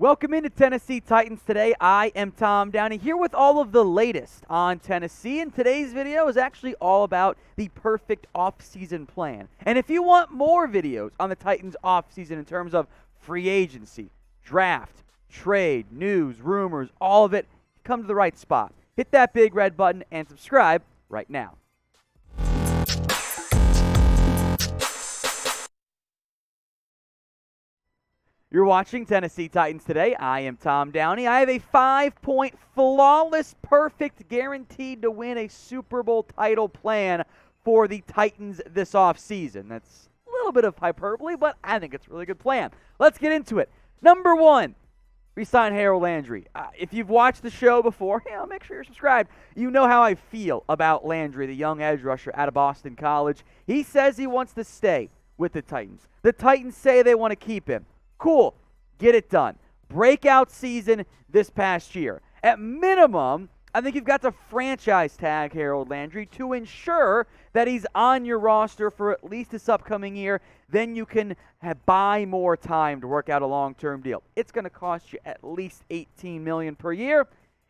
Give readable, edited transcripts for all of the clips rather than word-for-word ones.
Welcome into Tennessee Titans today. I am Tom Downey here with all of the latest on Tennessee, and today's video is actually all about the perfect offseason plan. And if you want more videos on the Titans offseason in terms of free agency, draft, trade, news, rumors, all of it, come to the right spot. Hit that big red button and subscribe right now. You're watching Tennessee Titans today. I am Tom Downey. I have a 5-point flawless, perfect, guaranteed to win a Super Bowl title plan for the Titans this offseason. That's a little bit of hyperbole, but I think it's a really good plan. Let's get into it. Number one, ReSign Harold Landry. If you've watched the show before, make sure you're subscribed. You know how I feel about Landry, the young edge rusher out of Boston College. He says he wants to stay with the Titans. The Titans say they want to keep him. Cool. Get it done. Breakout season this past year. At minimum, I think you've got to franchise tag Harold Landry to ensure that he's on your roster for at least this upcoming year. Then you can buy more time to work out a long-term deal. It's going to cost you at least $18 million per year,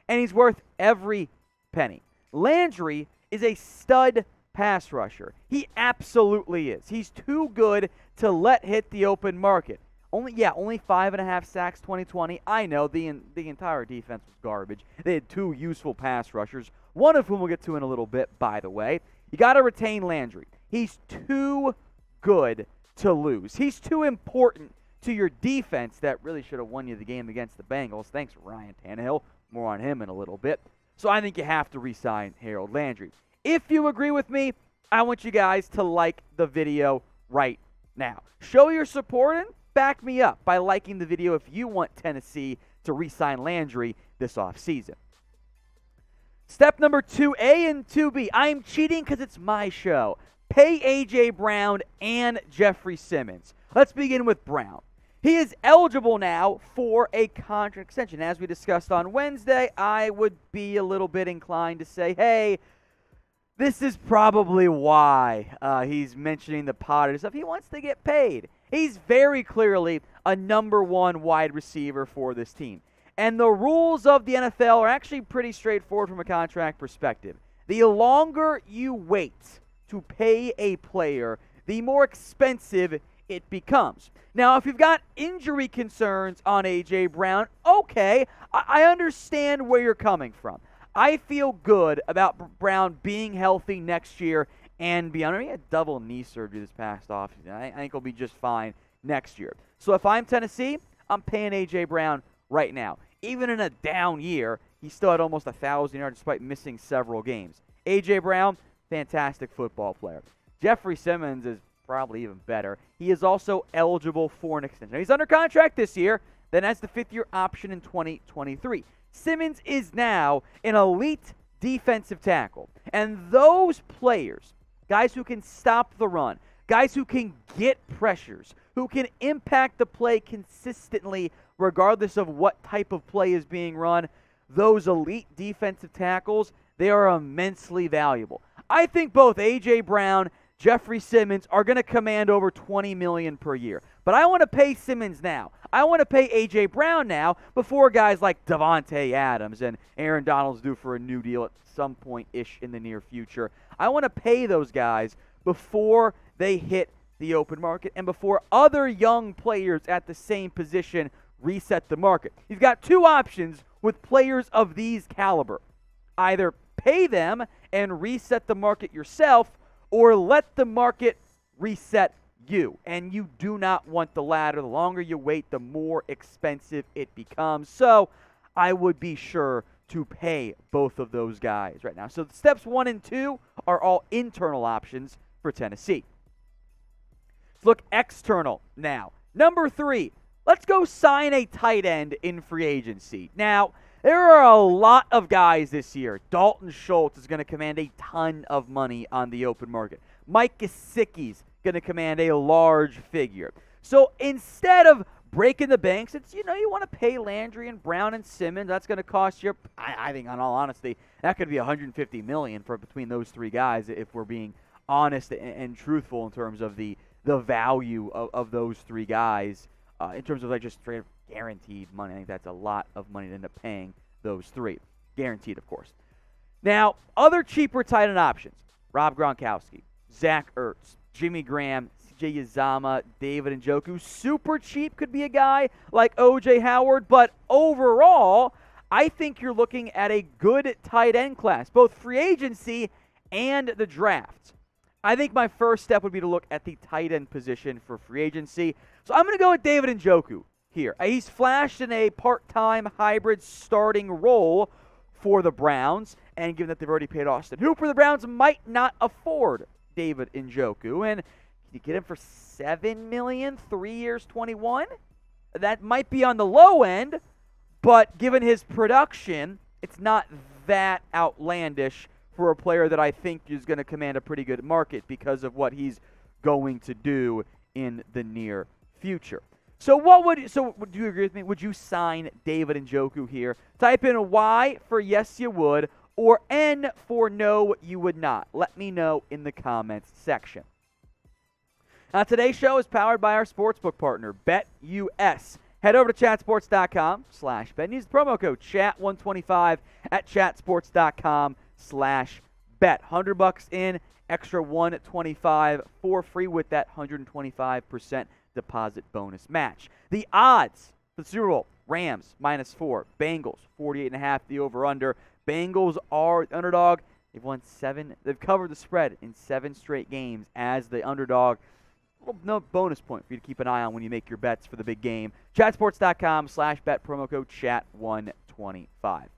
and he's worth every penny. Landry is a stud pass rusher. He absolutely is. He's too good to let hit the open market. Only 5.5 sacks 2020. I know the entire defense was garbage. They had two useful pass rushers, one of whom we'll get to in a little bit, by the way. You got to retain Landry. He's too good to lose. He's too important to your defense that really should have won you the game against the Bengals. Thanks, Ryan Tannehill. More on him in a little bit. So I think you have to re-sign Harold Landry. If you agree with me, I want you guys to like the video right now. Show your support and back me up by liking the video if you want Tennessee to re-sign Landry this offseason. Step number 2A and 2B. I'm cheating because it's my show. Pay A.J. Brown and Jeffery Simmons. Let's begin with Brown. He is eligible now for a contract extension. As we discussed on Wednesday, I would be a little bit inclined to say, hey, this is probably why he's mentioning the Potter stuff. He wants to get paid. He's very clearly a number one wide receiver for this team. And the rules of the NFL are actually pretty straightforward from a contract perspective. The longer you wait to pay a player, the more expensive it becomes. Now, if you've got injury concerns on A.J. Brown, okay, I understand where you're coming from. I feel good about Brown being healthy next year and beyond. He had double knee surgery this past offseason. I think he'll be just fine next year. So if I'm Tennessee, I'm paying A.J. Brown right now. Even in a down year, he still had almost 1,000 yards despite missing several games. A.J. Brown, fantastic football player. Jeffery Simmons is probably even better. He is also eligible for an extension. He's under contract this year, then has the fifth-year option in 2023. Simmons is now an elite defensive tackle. And those players, guys who can stop the run, guys who can get pressures, who can impact the play consistently regardless of what type of play is being run, those elite defensive tackles, they are immensely valuable. I think both A.J. Brown, Jeffery Simmons are going to command over $20 million per year. But I want to pay Simmons now. I want to pay A.J. Brown now before guys like Devontae Adams and Aaron Donald's due for a new deal at some point-ish in the near future. I want to pay those guys before they hit the open market and before other young players at the same position reset the market. You've got two options with players of these caliber. Either pay them and reset the market yourself, or let the market reset you. And you do not want the latter. The longer you wait, the more expensive it becomes. So I would be sure to pay both of those guys right now. So steps 1 and 2 are all internal options for Tennessee. Let's look external now. Number 3, let's go sign a tight end in free agency. Now, there are a lot of guys this year. Dalton Schultz is going to command a ton of money on the open market. Mike Gesicki's going to command a large figure. So instead of breaking the banks, it's, you want to pay Landry and Brown and Simmons. That's going to cost you, I think, in all honesty, that could be $150 million for between those three guys if we're being honest and truthful in terms of the value of those three guys in terms of like just straight guaranteed money. I think that's a lot of money to end up paying those three. Guaranteed, of course. Now, other cheaper tight end options. Rob Gronkowski, Zach Ertz, Jimmy Graham, CJ Uzomah, David Njoku. Super cheap could be a guy like O.J. Howard, but overall, I think you're looking at a good tight end class, both free agency and the draft. I think my first step would be to look at the tight end position for free agency. So I'm going to go with David Njoku here. He's flashed in a part-time hybrid starting role for the Browns, and given that they've already paid Austin Hooper, the Browns might not afford David Njoku. And you get him for $7 million, 3 years, 21. That might be on the low end, but given his production, it's not that outlandish for a player that I think is going to command a pretty good market because of what he's going to do in the near future. So would you agree with me? Would you sign David Njoku here? Type in a Y for yes you would, or N for no you would not. Let me know in the comments section. Now, today's show is powered by our sportsbook partner, BetUS. Head over to chatsports.com/bet. Use the promo code chat125 at chatsports.com/bet. $100 in, extra $125 for free with that 125% deposit bonus match. The odds for the Super Bowl: Rams -4, Bengals 48.5, the over/under. Bengals are the underdog. They've won 7. They've covered the spread in 7 straight games as the underdog. No bonus point for you to keep an eye on when you make your bets for the big game. Chatsports.com/bet, promo code chat125.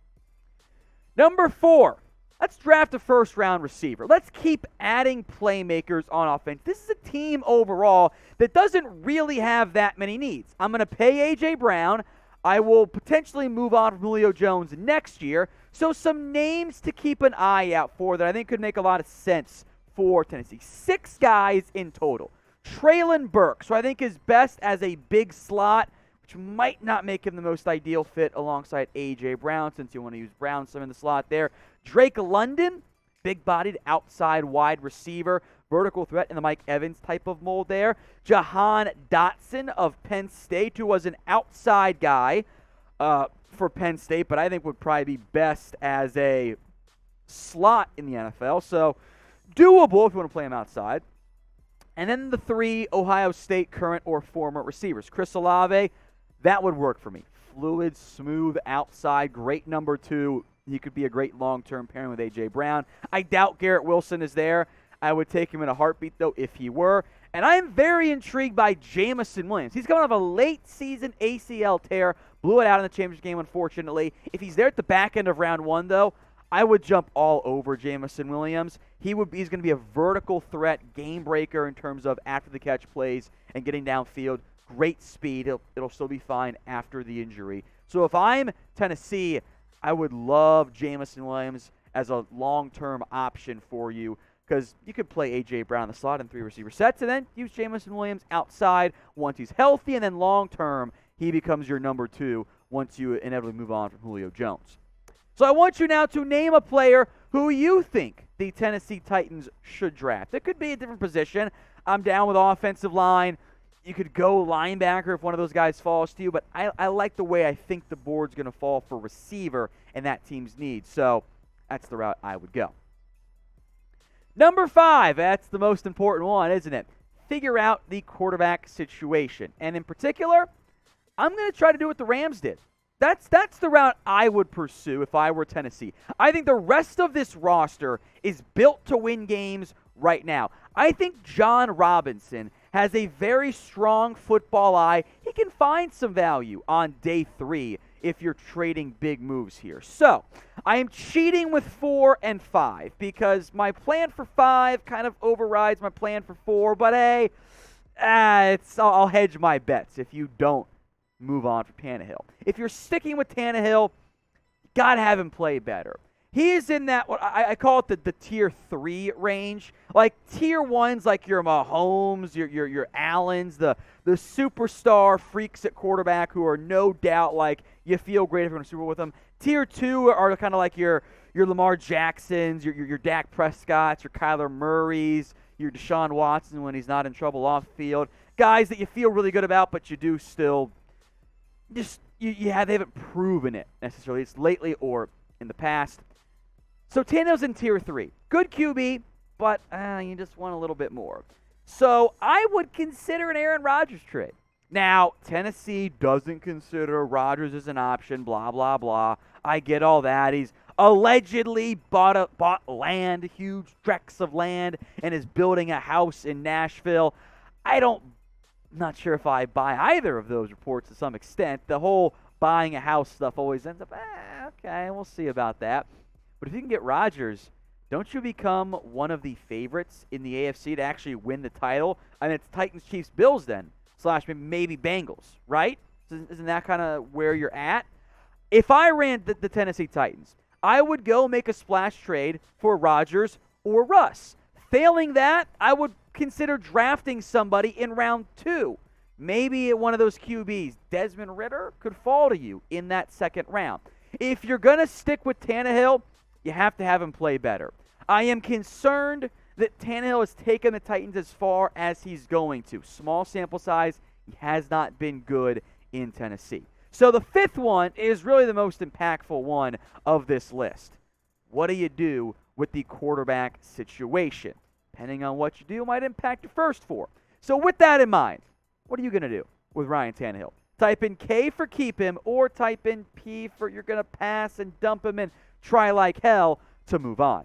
Number 4, let's draft a first-round receiver. Let's keep adding playmakers on offense. This is a team overall that doesn't really have that many needs. I'm going to pay A.J. Brown. I will potentially move on from Julio Jones next year. So some names to keep an eye out for that I think could make a lot of sense for Tennessee. 6 guys in total. Treylon Burks, who I think is best as a big slot, which might not make him the most ideal fit alongside A.J. Brown, since you want to use Brown some in the slot there. Drake London, big-bodied outside wide receiver, vertical threat in the Mike Evans type of mold there. Jahan Dotson of Penn State, who was an outside guy for Penn State, but I think would probably be best as a slot in the NFL. So doable if you want to play him outside. And then the 3 Ohio State current or former receivers. Chris Olave, that would work for me. Fluid, smooth, outside, great number 2. He could be a great long-term pairing with A.J. Brown. I doubt Garrett Wilson is there. I would take him in a heartbeat, though, if he were. And I am very intrigued by Jameson Williams. He's coming off a late-season ACL tear. Blew it out in the championship game, unfortunately. If he's there at the back end of round 1, though, I would jump all over Jameson Williams. He's going to be a vertical threat, game breaker in terms of after the catch plays and getting downfield. Great speed. It'll still be fine after the injury. So if I'm Tennessee, I would love Jameson Williams as a long-term option for you, because you could play A.J. Brown in the slot in 3 receiver sets and then use Jameson Williams outside once he's healthy, and then long-term he becomes your number 2 once you inevitably move on from Julio Jones. So I want you now to name a player who you think the Tennessee Titans should draft. It could be a different position. I'm down with offensive line. You could go linebacker if one of those guys falls to you, but I like the way I think the board's going to fall for receiver and that team's needs. So that's the route I would go. Number 5, that's the most important one, isn't it? Figure out the quarterback situation. And in particular, I'm going to try to do what the Rams did. That's the route I would pursue if I were Tennessee. I think the rest of this roster is built to win games right now. I think John Robinson has a very strong football eye. He can find some value on day 3 if you're trading big moves here. So I am cheating with 4 and 5 because my plan for 5 kind of overrides my plan for 4. But hey, I'll hedge my bets if you don't move on from Tannehill. If you're sticking with Tannehill, you got to have him play better. He is in that, what I call it the tier 3 range. Like tier 1's like your Mahomes, your Allens, the superstar freaks at quarterback who are no doubt like you feel great if you're in a Super Bowl with them. Tier 2 are kind of like your Lamar Jacksons, your Dak Prescotts, your Kyler Murrays, your Deshaun Watson when he's not in trouble off the field. guys that you feel really good about, but you do still just they haven't proven it necessarily. It's lately or in the past. So Tannehill's in tier 3. Good QB, but you just want a little bit more. So I would consider an Aaron Rodgers trade. Now, Tennessee doesn't consider Rodgers as an option, blah, blah, blah. I get all that. He's allegedly bought land, huge tracts of land, and is building a house in Nashville. Not sure if I buy either of those reports to some extent. The whole buying a house stuff always ends up, okay, we'll see about that. But if you can get Rodgers, don't you become one of the favorites in the AFC to actually win the title? I mean, it's Titans, Chiefs, Bills then, / maybe Bengals, right? Isn't that kind of where you're at? If I ran the Tennessee Titans, I would go make a splash trade for Rodgers or Russ. Failing that, I would consider drafting somebody in round 2. Maybe one of those QBs, Desmond Ridder, could fall to you in that second round. If you're going to stick with Tannehill, you have to have him play better. I am concerned that Tannehill has taken the Titans as far as he's going to. Small sample size, he has not been good in Tennessee. So the 5th one is really the most impactful one of this list. What do you do with the quarterback situation? Depending on what you do, might impact your first 4. So with that in mind, what are you going to do with Ryan Tannehill? Type in K for keep him, or type in P for you're going to pass and dump him and try like hell to move on.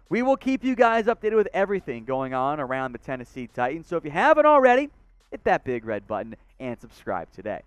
We will keep you guys updated with everything going on around the Tennessee Titans. So if you haven't already, hit that big red button and subscribe today.